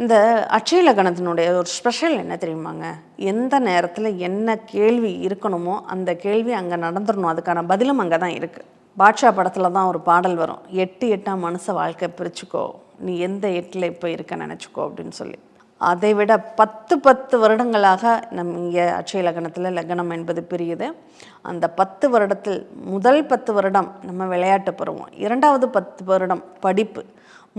இந்த அட்சய லக்னத்தினுடைய ஒரு ஸ்பெஷல் என்ன தெரியுமாங்க? எந்த நேரத்தில் என்ன கேள்வி இருக்கணுமோ அந்த கேள்வி அங்கே நடந்துடணும். அதுக்கான பதிலும் அங்கே தான் இருக்குது. பாட்ஷா படத்தில் தான் ஒரு பாடல் வரும், 8 8ஆம் மனுஷ வாழ்க்கை பிரிச்சுக்கோ, நீ எந்த 8ல் இப்போ இருக்க நினச்சிக்கோ அப்படின்னு சொல்லி. அதை விட 10 வருடங்களாக இங்கே அட்சய லக்னத்தில் லக்னம் என்பது பிரியுது. அந்த 10 வருடத்தில் முதல் 10 வருடம் நம்ம விளையாட்டு பருவம், 2வது 10 வருடம் படிப்பு,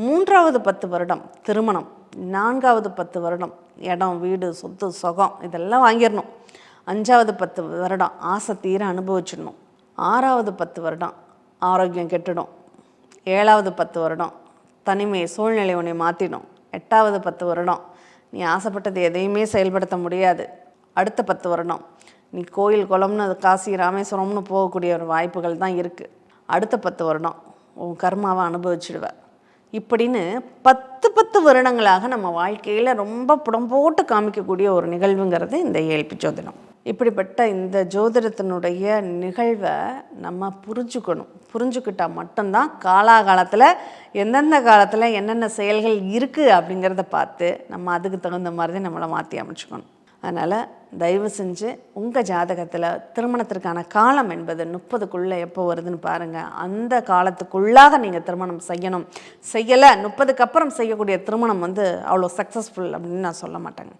3வது 10 வருடம் திருமணம், 4வது 10 வருடம் இடம் வீடு சொத்து சுகம் இதெல்லாம் வாங்கிடணும், 5வது 10 வருடம் ஆசை தீர அனுபவிச்சிடணும், 6வது 10 வருடம் ஆரோக்கியம் கெட்டுடும், 7வது 10 வருடம் தனிமை சூழ்நிலை உன்னை மாற்றிடும், 8வது 10 வருடம் நீ ஆசைப்பட்டது எதையுமே செயல்படுத்த முடியாது, அடுத்த 10 வருடம் நீ கோயில் குளம்னு காசி ராமேஸ்வரம்னு போகக்கூடிய ஒரு வாய்ப்புகள் தான் இருக்குது, அடுத்த 10 வருடம் உன் கர்மாவை அனுபவிச்சிடுவ. இப்படின்னு 10 வருடங்களாக நம்ம வாழ்க்கையில் ரொம்ப புடம் போட்டு காமிக்கக்கூடிய ஒரு நிகழ்வுங்கிறது இந்த ஏல்பி ஜோதிடம். இப்படிப்பட்ட இந்த ஜோதிடத்தினுடைய நிகழ்வை நம்ம புரிஞ்சுக்கிட்டால் மட்டும்தான் காலாகாலத்தில் எந்தெந்த காலத்தில் என்னென்ன செயல்கள் இருக்குது அப்படிங்கிறத பார்த்து நம்ம அதுக்கு தகுந்த மாதிரி நம்மளை மாற்றி அமைச்சுக்கணும். அதனால் தயவு செஞ்சு உங்கள் ஜாதகத்தில் திருமணத்திற்கான காலம் என்பது 30க்குள்ளே எப்போ வருதுன்னு பாருங்கள். அந்த காலத்துக்குள்ளாக நீங்கள் திருமணம் செய்யணும். செய்யலை 30க்கு அப்புறம் செய்யக்கூடிய திருமணம் அவ்வளோ சக்ஸஸ்ஃபுல் அப்படின்னு நான் சொல்ல மாட்டேங்க.